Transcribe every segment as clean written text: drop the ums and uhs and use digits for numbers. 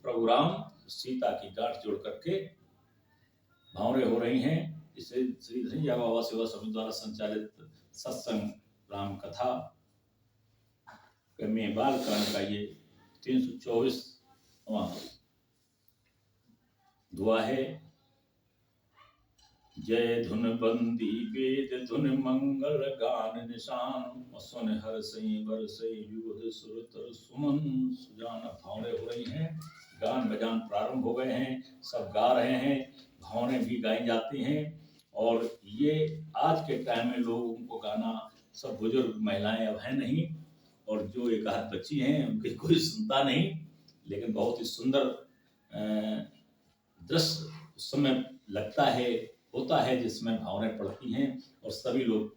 प्रभु राम सीता की गांठ जोड़ करके भावरे हो रही हैं। इसे श्री धनैया बाबा सेवा समिति द्वारा संचालित सत्संग राम कथा में बाल कांड का ये 324वां दुआ है। जय धुन बंदी वेद धुन मंगल गान निशान सुन हर सई बर सई विबुध सुरतर सुमन सुजान। भावरे हो रही हैं, गान बजान प्रारंभ हो गए हैं, सब गा रहे हैं, भावने भी गाई जाती हैं। और ये आज के टाइम में लोगों को गाना, सब बुजुर्ग महिलाएं अब हैं नहीं, और जो एक आध बच्ची हैं उनकी कोई सुनता नहीं, लेकिन बहुत ही सुंदर दृश्य उस समय लगता है, होता है, जिसमें भावनाएं पड़ती हैं और सभी लोग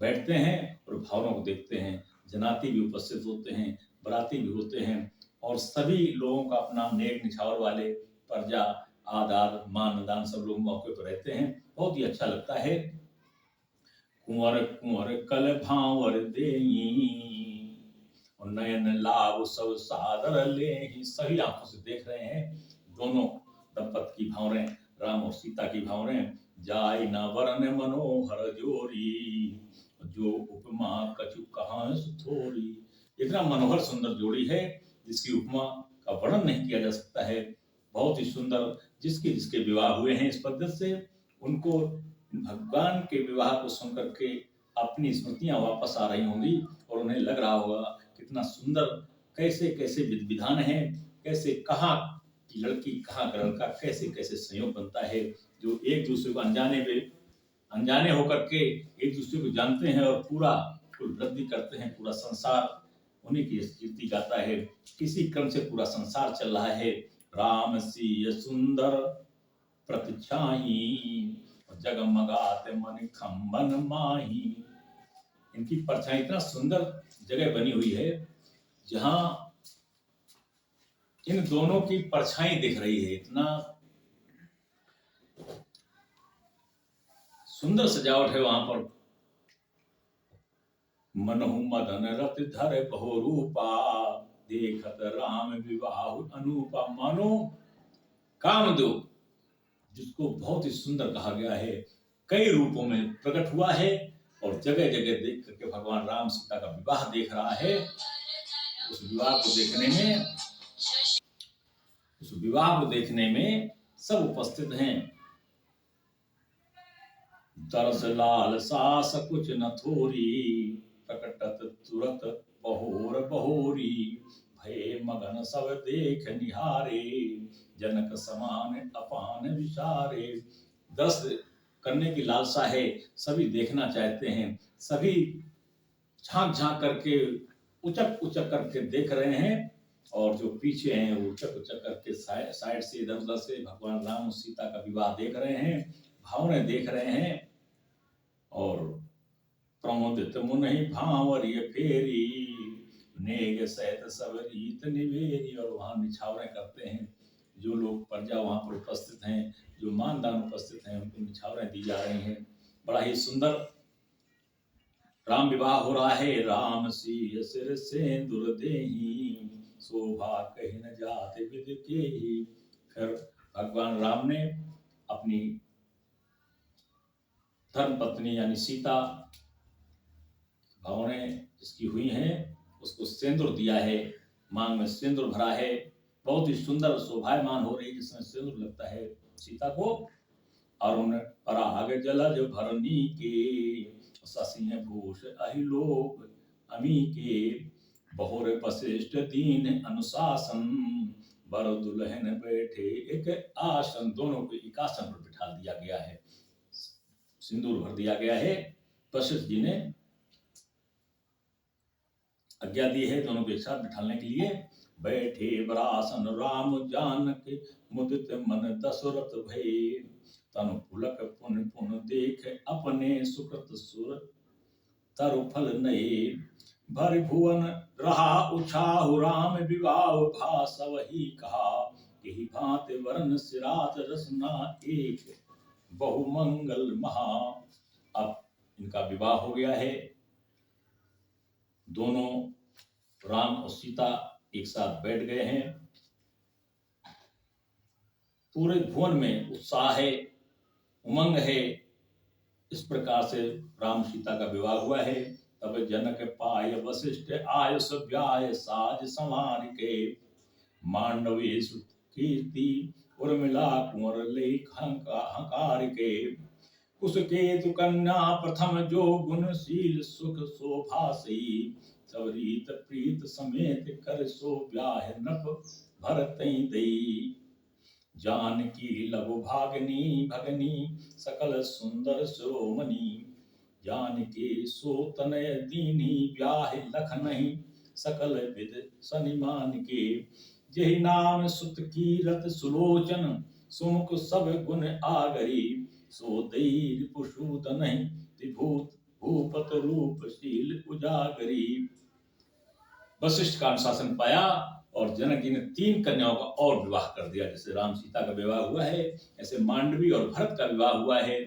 बैठते हैं और भावनाओं को देखते हैं। जनाती भी उपस्थित होते हैं, बराती भी होते हैं, और सभी लोगों का अपना नेक निछावर वाले प्रजा आदार मान दान सब लोग मौके पर रहते हैं। बहुत ही अच्छा लगता है। कुंवर कुंवर कल भावर देई और नयन लाभ सब सादर ले। सभी आंखों से देख रहे हैं दोनों दंपति की भावरें, राम और सीता की भावरें। जाय न वरन मनोहर जोरी जो उपमा कछु कहाँ थोड़ी। इतना मनोहर सुंदर जोड़ी है जिसकी उपमा का वर्णन नहीं किया जा सकता है। बहुत ही सुंदर, जिसके जिसके विवाह हुए हैं इस पद्धति से, उनको भगवान के विवाह को सुनकर के अपनी स्मृतियां वापस आ रही होंगी और उन्हें लग रहा होगा कितना सुंदर, कैसे कैसे विधि विधान है, कैसे कहाँ की लड़की कहाँ का लड़का, कैसे कैसे संयोग बनता है, जो एक दूसरे को अनजाने होकर के एक दूसरे को जानते हैं और पूरा कुल वृद्धि करते हैं। पूरा संसार उन्हीं की कीर्ति गाता है। किसी क्रम से पूरा संसार चल रहा है। राम सी सुंदर प्रतिछाई जगमगाते मन खंबन माही। इनकी परछाई इतना सुंदर जगह बनी हुई है जहां इन दोनों की परछाई दिख रही है। इतना सुंदर सजावट है वहां पर। मनहु मदन रत धर बहुरूपा देखत राम विवाह अनूपा। मानो कामदेव, जिसको बहुत ही सुंदर कहा गया है, कई रूपों में प्रकट हुआ है और जगह जगह देख करके भगवान राम सीता का विवाह देख रहा है। उस विवाह को देखने में सब उपस्थित हैं। दरस लाल सास कुछ न थोरी प्रकटत तुरत बहोर बहोरी। भय मगन सब देख निहारे जनक समान अपान विचारे। दर्श करने की लालसा है, सभी देखना चाहते हैं, सभी झांक झांक करके उचक उचक करके देख रहे हैं। और जो पीछे हैं वो उचक उचक करके साइड से इधर उधर से भगवान राम और सीता का विवाह देख रहे हैं, भावने देख रहे हैं। और प्रमोदित मुनि भांवरिय फेरी नेग सहित सब रीत निवेरी। और वहां निछावरें करते हैं, जो लोग प्रजा वहां पर उपस्थित हैं, जो मानदान उपस्थित हैं, उनको निछावरें दी जा रही हैं। बड़ा ही सुंदर राम विवाह हो रहा है। राम सी सिर सेंदुर देही शोभा कहीं न जाते विद के ही। फिर भगवान राम ने अपनी धर्म पत्नी यानी सीता, भावनें जिसकी हुई हैं, उसको सिंदूर दिया है, मांग में सिंदूर भरा है। बहुत ही सुंदर शोभायमान हो रही, जिसमें सिंदूर लगता है सीता को। अरुण पराग जलज भरनी के शशि भूष अहिलोक अमी के। बहुर वशिष्ठ दीन अनुशासन बर दुल्हन बैठे एक आसन। दोनों को एक आसन पर बिठा दिया गया है, सिंदूर भर दिया गया है। वशिष्ठ जी ने आज्ञा दी है दोनों को एक साथ बिठाने के लिए। बैठे बरासन राम जानक मुदित मन दशरथ भय। तनु पुलक पुन पुन देख अपने सुकृत सुर तरु फल नये। भर भुवन रहा उछाहु राम विवाह भास वही कहा। यही भांति वरण सिरात रसना एक बहु मंगल महा। अब इनका विवाह हो गया है। दोनों राम और सीता एक साथ बैठ गए हैं। पूरे भुवन में उत्साह है, उमंग है। इस प्रकार से राम सीता का विवाह हुआ है। तब जनक पाय वशिष्ठ आय सव्याय साज संवार के, मांडवी सुत कीर्ति उर्मिला कुंवर लेख हंकार के, कुसकेतु कन्या प्रथम जो गुणशील सुख शोभा से, सब रीत प्रीत समेत कर सो ब्याह नप भरत दई, जानकी लघु भागनी भगनी सकल सुंदर शिरोमणि, जानकी सो तनय दीनी ब्याह लखनहि, सकल विद सनिमान के, जेहि नाम सुत कीरत सुलोचन, सुमुख सब गुण आगरी, सो दई रिपुसूदनहि, विभूत भूपत रूपशील उजागरी। वशिष्ठ का अनुशासन पाया और जनक जी ने 3 कन्याओं का और विवाह कर दिया। जैसे राम सीता का विवाह हुआ है, ऐसे मांडवी और भरत का विवाह हुआ है,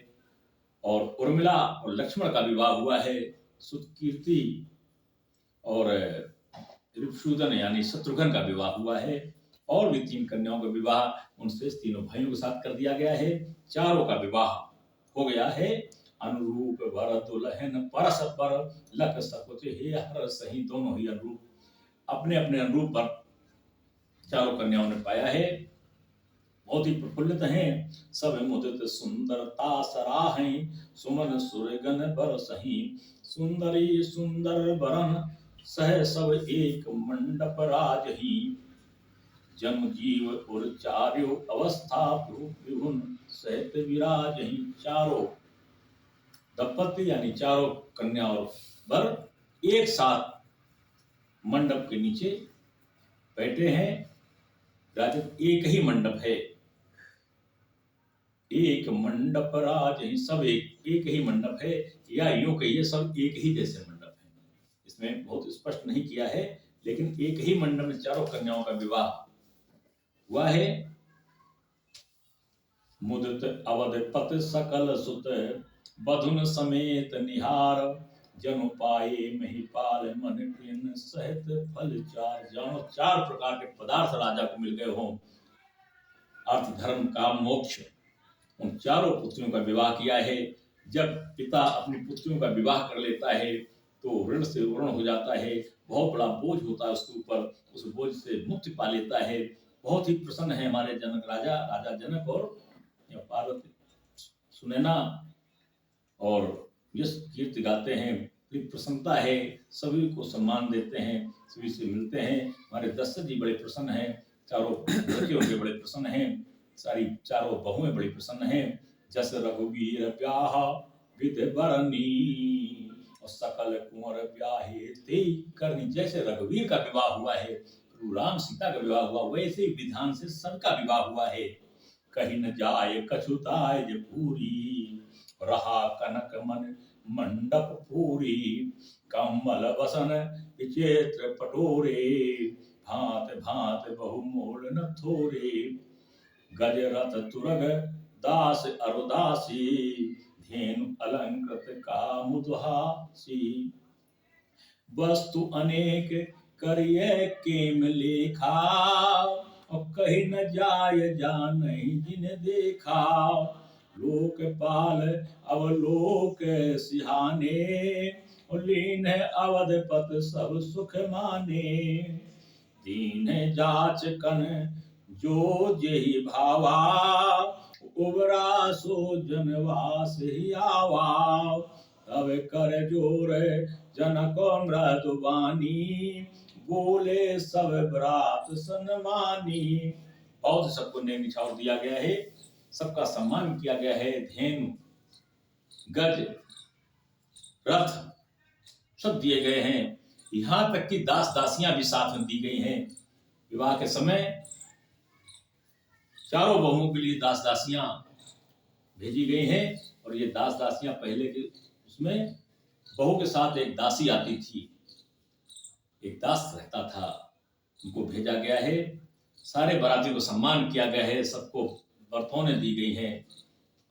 और उर्मिला और लक्ष्मण का विवाह हुआ है, सुतकीर्ति और रिपुसूदन यानी शत्रुघ्न का विवाह हुआ है, और भी 3 कन्याओं का विवाह उनसे तीनों भाइयों के साथ कर दिया गया है। चारों का विवाह हो गया है। अनुरूप भरत दुल्हन परस्पर लख सकुच हे हर सही, दोनों ही अनुरूप अपने अपने अनुरूप पर चारों कन्याओं ने पाया है। बहुत ही प्रफुल्लित हैं, सब मुदित सुंदरता सराहें, सुमन सुरगन बरसहि, सुंदरी सुंदर बरन सह सब एक मंडप राजहि, जम जीव और चार्यो अवस्था विभुन सहित विराजहि। चारों दंपति यानी चारों कन्या और वर एक साथ मंडप के नीचे बैठे हैं। राजन एक ही मंडप है, एक मंडप राज, सब एक ही मंडप है, या यूं कहिए सब एक ही जैसे मंडप है। इसमें बहुत स्पष्ट नहीं किया है, लेकिन एक ही मंडप में चारों कन्याओं का विवाह हुआ है। मुदित अवध पत सकल सुत, बधुन समेत निहार, जनु पाए महिपाल मन प्रियन सहित फल चार। जानो 4 प्रकार के पदार्थ राजा को मिल गए हों, अर्थ धर्म काम मोक्ष। उन चारों पुत्रियों का विवाह किया है। जब पिता अपनी पुत्रियों का विवाह कर लेता है तो ऋण से ऋण हो जाता है, बहुत बड़ा बोझ होता है उसके ऊपर, उस बोझ से मुक्ति पा लेता है। बहुत ही प्रसन्न है हमारे जनक राजा, राजा जनक और पार्वती सुनैना, और यश कीर्ति गाते हैं, बड़ी प्रसन्नता है, सभी को सम्मान देते हैं, सभी से मिलते हैं। हमारे दशरथ जी बड़े प्रसन्न हैं, चारों लड़के उनके बड़े प्रसन्न हैं, सारी चारों बहुएं बड़ी प्रसन्न हैं। जस रघुवीर ब्याह विद बरनी, और सकल कुंवर ब्याहे ते करनी। जैसे रघुवीर का विवाह हुआ है, प्रभु राम सीता का विवाह हुआ, वैसे ही विधान से सबका विवाह हुआ है। कहीं न जाए कछुताय पूरी, रहा कनक मन मंडप पूरी, कमल वसन विचित्र पटोरे, भांत भांत बहुमोल न थोरे, गजरथ तुरग दास अरुदासी, धेनु अलंकृत कामुदहासी, वस्तु अनेक करिए केम लेखा, और कहीं न जाय जानहि जिन देखा, लोकपाल अवलोक सिहाने, लीन अवधपत सब सुख माने, दीन जाच कन जो जेहि भावा, उबरा सो जनवास ही आवा, तब कर जोर जनक मृदुबानी, बोले सब ब्रात सन्मानी। बहुत सबको नेम निछावर दिया गया है, सबका सम्मान किया गया है। धेनु गज रथ सब दिए गए हैं, यहाँ तक कि दास दासियां भी साथ में दी गई हैं। विवाह के समय चारों बहुओं के लिए दास दासियां भेजी गई हैं, और ये दास दासियां पहले के उसमें बहू के साथ एक दासी आती थी, एक दास रहता था, उनको भेजा गया है। सारे बारातियों को सम्मान किया गया है, सबको बरतौने दी गई हैं।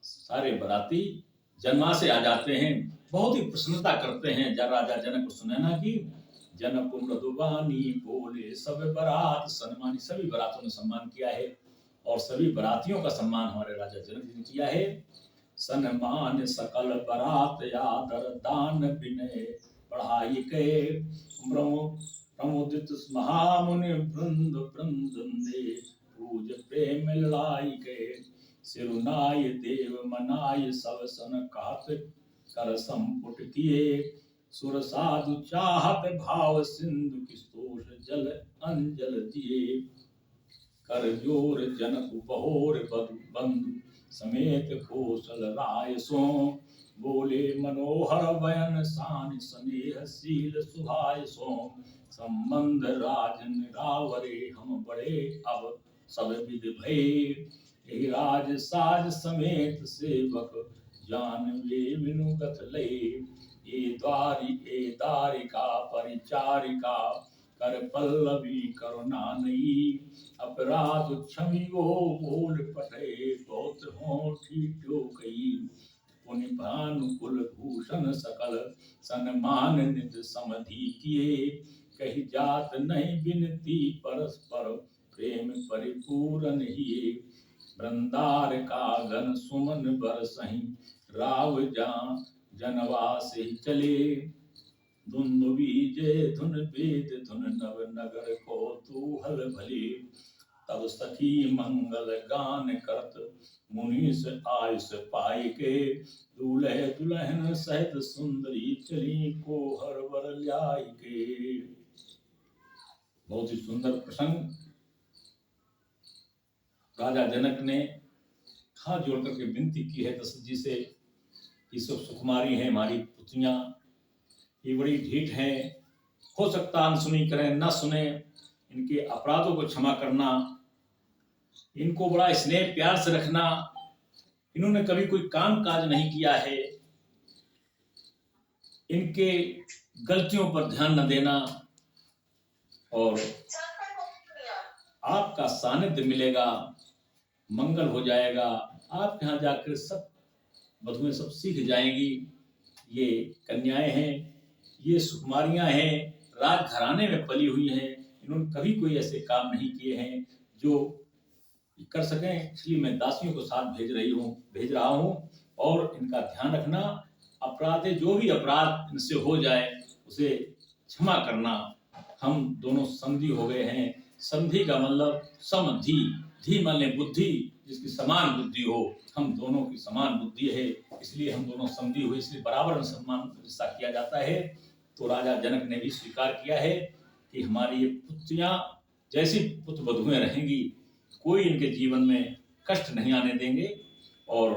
सारे बाराती जन्मा से आ जाते हैं, बहुत ही प्रसन्नता करते हैं राजा जनक और सुनैना की। जनक मृदुबानी बोले सब बारात सन्मानी, सभी बारातों ने सम्मान किया है। और सभी बरातियों का सम्मान हमारे राजा जनक जी ने किया है। सन्मान सकल बरात आदर दान विनय बढ़ाई के प्रमुदित महामुनि वृंद वृंदे पूज प्रेम लड़ाई के सिरुनाय देव मनाय सब सन कहत कर संपुट किए सुर साधु चाहत भाव सिंधु किस्तोष जल अंजल दिए कर जोर जनक बहोर बंधु समेत कौशल राय सो बोले मनोहर बयन शान स्नेहशील सुहाय सो संबंध राज निरावरे हम बड़े अब सब विध भय राज साज समेत सेवक जान वे विनुगत ले ए दारिका परिचारिका कर पल्लवी करुणा नई अपराध क्षमियो बोल पठे बहुत हो ठीठो कई पुनि भानुकुल भूषण सकल सन्मान निज समधि किए कही जात नहीं बिनती परस्पर प्रेम परिपूर्ण हिए वृंदार का घन सुमन बरसहि राव जान जनवास ही चले धुन बीजे धुन वेद धुन नव नगर को तूहल भले तब सखी मंगल गान करत मुनीस आयुष पाई के दूल्हे दुल्हन सहित सुंदरी चली को हर वर ल्याई के। बहुत ही सुंदर प्रसंग। राजा जनक ने हाथ जोड़ करके विनती की है दशरथ जी से, ये सब सुकुमारी हैं हमारी पुत्रियां, ये बड़ी ढीठ हैं, हो सकता अनसुनी करें न सुने, इनके अपराधों को क्षमा करना, इनको बड़ा स्नेह प्यार से रखना, इन्होंने कभी कोई काम काज नहीं किया है, इनके गलतियों पर ध्यान न देना और आपका सानिध्य मिलेगा, मंगल हो जाएगा, आपके यहाँ जाकर सब वधुएं सब सीख जाएंगी। ये कन्याएं हैं, ये सुकुमारियां हैं, राजघराने में पली हुई हैं, इन्होंने कभी कोई ऐसे काम नहीं किए हैं जो कर सकें, इसलिए मैं दासियों को साथ भेज रहा हूँ और इनका ध्यान रखना, अपराधे जो भी अपराध इनसे हो जाए उसे क्षमा करना। हम दोनों संधि हो गए हैं, संधि का मतलब समधि, धी माने बुद्धि, जिसकी समान बुद्धि हो, हम दोनों की समान बुद्धि है, इसलिए हम दोनों संधि हुए, इसलिए बराबर सम्मान रिश्ता किया जाता है। तो राजा जनक ने भी स्वीकार किया है कि हमारी ये पुत्रियां जैसी पुत्र वधुएं रहेंगी, कोई इनके जीवन में कष्ट नहीं आने देंगे और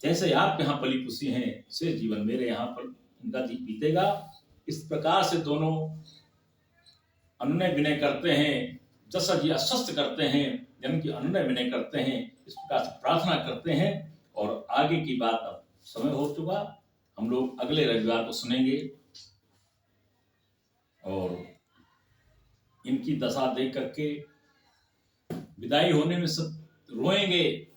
जैसे आप यहाँ पली पुसी हैं से जीवन मेरे यहाँ पर इनका बीतेगा। इस प्रकार से दोनों अनुनय विनय करते हैं, दशरथ जी आश्वस्त करते हैं, जनक की अनुनय विनय करते हैं, इस प्रकार से प्रार्थना करते हैं और आगे की बात अब समय हो चुका, हम लोग अगले रविवार को सुनेंगे और इनकी दशा देख करके विदाई होने में सब रोएंगे,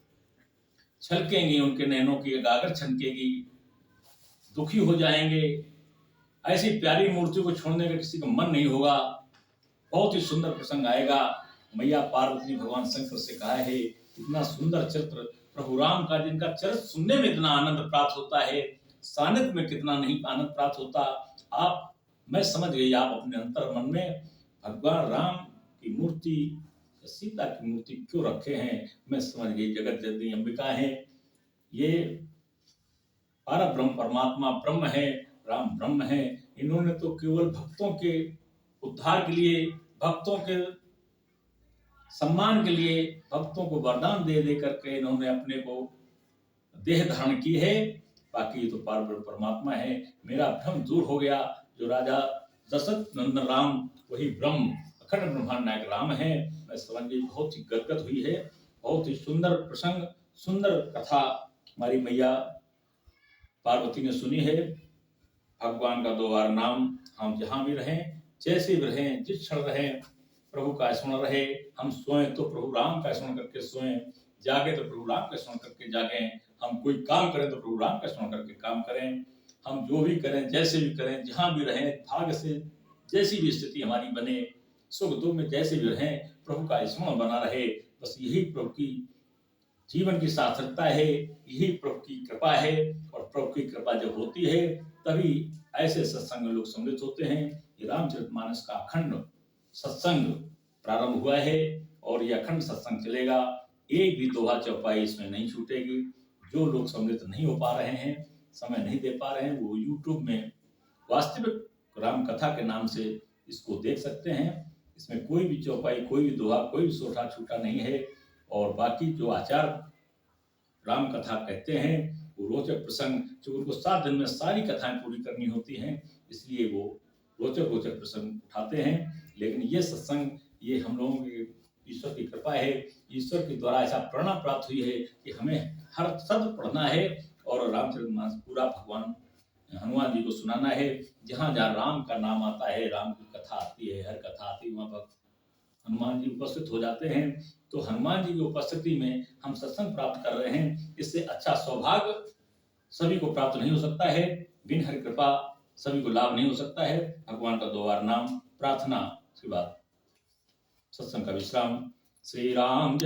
छलकेंगे, उनके नैनों की गागर छनकेगी, दुखी हो जाएंगे। ऐसी प्यारी मूर्ति को छोड़ने का किसी का मन नहीं होगा। बहुत ही सुंदर प्रसंग आएगा। मैया पार्वती ने भगवान शंकर से कहा है, इतना सुंदर चरित्र प्रभु राम का, जिनका चरित्र सुनने में इतना आनंद प्राप्त होता है, सानिध्य में कितना नहीं आनंद प्राप्त होता। आप, मैं समझ गई आप अपने अंतर मन में भगवान राम की मूर्ति, सीता की मूर्ति क्यों रखे हैं, मैं समझ गई। जगत जननी अंबिका है, ये पारा ब्रह्म परमात्मा ब्रह्म है, राम ब्रह्म है। इन्होंने तो केवल भक्तों के उद्धार के लिए, भक्तों के सम्मान के लिए, भक्तों को वरदान दे दे करके इन्होंने अपने को देह धारण की है। बाकी ये तो पार ब्रह्म परमात्मा है। मेरा भ्रम दूर हो गया। जो राजा दशरथ नंदन राम वही ब्रह्म अखंड ब्रह्मांड नायक राम है। मैं समझ गई, बहुत ही गदगद हुई है। बहुत ही सुंदर प्रसंग, सुंदर कथा हमारी मैया पार्वती ने सुनी है। भगवान का दो बार नाम, हम जहाँ भी रहें, जैसे भी रहें, जिस क्षण रहें, प्रभु का स्मरण रहे। हम सोएं तो प्रभु राम का स्मरण करके सोएं, जागे तो प्रभु राम का स्मरण करके जागें। हम कोई काम करें तो प्रभु राम का स्मरण करके काम करें। हम जो भी करें, जैसे भी करें, जहाँ भी रहें, भाग्य से जैसी भी स्थिति हमारी बने, सुख दुख में जैसे भी रहें, प्रभु का स्मरण बना रहे। बस यही प्रभु की जीवन की सार्थकता है, यही प्रभु की कृपा है। और प्रभु की कृपा जब होती है तभी ऐसे सत्संग में लोग सम्मिलित होते हैं। ये रामचरितमानस का अखंड सत्संग प्रारंभ हुआ है और ये अखंड सत्संग चलेगा। एक भी दोहा चौपाई इसमें नहीं छूटेगी। जो लोग सम्मिलित नहीं हो पा रहे हैं, समय नहीं दे पा रहे हैं, वो यूट्यूब में वास्तविक राम कथा के नाम से इसको देख सकते हैं। इसमें कोई भी चौपाई, कोई भी दोहा, कोई भी सोठा छूटा नहीं है। और बाकी जो आचार राम कथा कहते हैं वो रोचक प्रसंग, जो उनको 7 दिन में सारी कथाएं पूरी करनी होती हैं, इसलिए वो रोचक रोचक प्रसंग उठाते हैं। लेकिन ये सत्संग, ये हम लोगों की ईश्वर की कृपा है, ईश्वर के द्वारा ऐसा प्रेरणा प्राप्त हुई है कि हमें हर शब्द पढ़ना है और रामचरितमानस पूरा भगवान हनुमान जी को सुनाना है। जहाँ जहाँ राम का नाम आता है, राम की कथा आती है, हर कथा आती है, वहाँ पर हनुमान जी उपस्थित हो जाते हैं। तो हनुमान जी की उपस्थिति में हम सत्संग प्राप्त कर रहे हैं। इससे अच्छा सौभाग्य सभी को प्राप्त नहीं हो सकता है। बिन हरि कृपा सभी को लाभ नहीं हो सकता है। भगवान का 2 बार नाम प्रार्थना के बाद सत्संग का विश्राम। श्री राम जय।